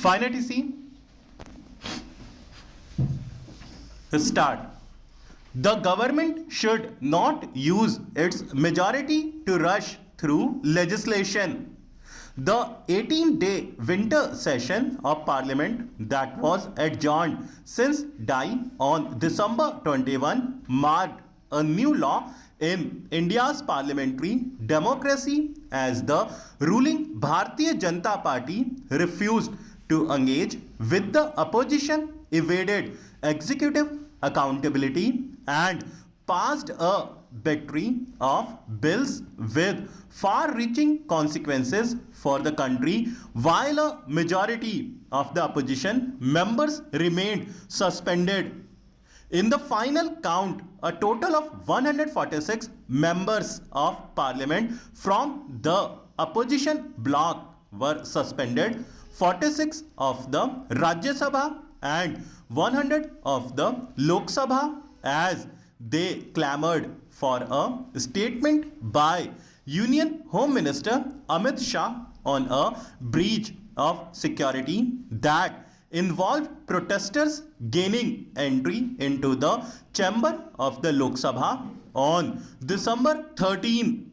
Finally, see, start. The government should not use its majority to rush through legislation. The 18-day winter session of Parliament that was adjourned since dying on December 21 marked a new law in India's parliamentary democracy as the ruling Bharatiya Janata Party refused to engage with the opposition, evaded executive accountability, and passed a battery of bills with far-reaching consequences for the country, while a majority of the opposition members remained suspended. In the final count, a total of 146 members of parliament from the opposition bloc were suspended, 46 of the Rajya Sabha and 100 of the Lok Sabha, as they clamored for a statement by Union Home Minister Amit Shah on a breach of security that involved protesters gaining entry into the chamber of the Lok Sabha on December 13.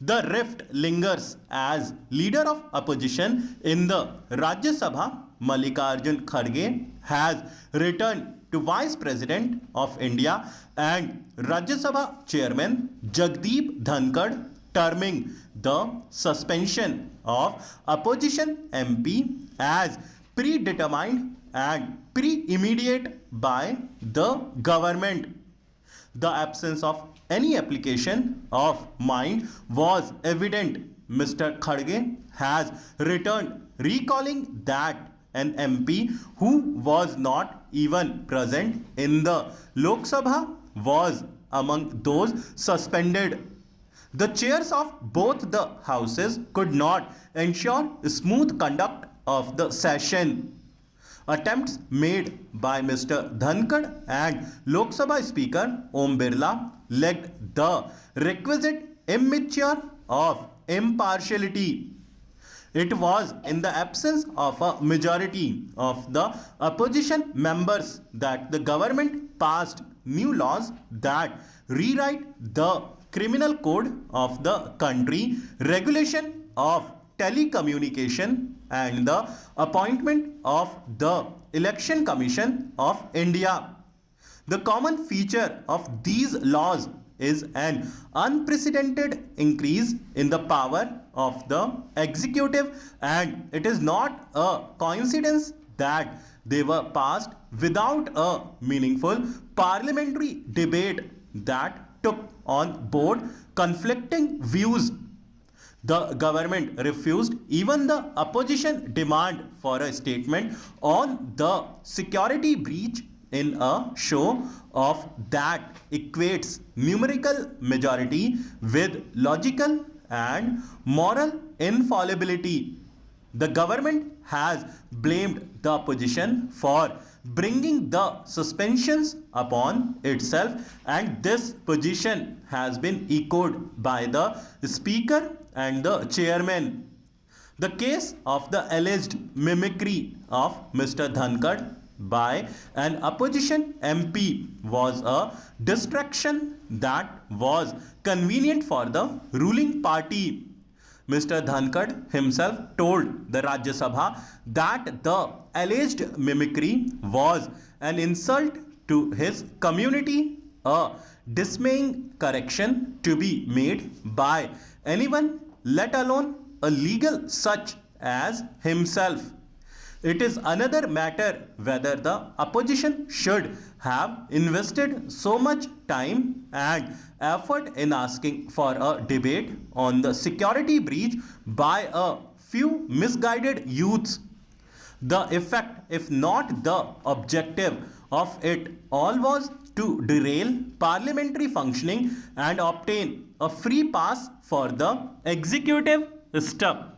The rift lingers as leader of opposition in the Rajya Sabha, Mallikarjun Kharge, has returned to Vice President of India and Rajya Sabha Chairman Jagdeep Dhankad, terming the suspension of opposition MP as predetermined and pre-immediate by the government. The absence of any application of mind was evident. Mr. Kharge has returned, recalling that an MP who was not even present in the Lok Sabha was among those suspended. The chairs of both the houses could not ensure smooth conduct of the session. Attempts made by Mr. Dhankad and Lok Sabha Speaker Om Birla lacked the requisite immixture of impartiality. It was in the absence of a majority of the opposition members that the government passed new laws that rewrite the criminal code of the country, regulation of telecommunication, and the appointment of the Election Commission of India. The common feature of these laws is an unprecedented increase in the power of the executive, and it is not a coincidence that they were passed without a meaningful parliamentary debate that took on board conflicting views. The government refused even the opposition demand for a statement on the security breach in a show of that equates numerical majority with logical and moral infallibility. The government has blamed the opposition for bringing the suspensions upon itself, and this position has been echoed by the Speaker and the Chairman. The case of the alleged mimicry of Mr. Dhankad by an opposition MP was a distraction that was convenient for the ruling party. Mr. Dhankad himself told the Rajya Sabha that the alleged mimicry was an insult to his community, a dismaying correction to be made by anyone, let alone a legal such as himself. It is another matter whether the opposition should have invested so much time and effort in asking for a debate on the security breach by a few misguided youths. The effect, if not the objective of it all, was to derail parliamentary functioning and obtain a free pass for the executive step.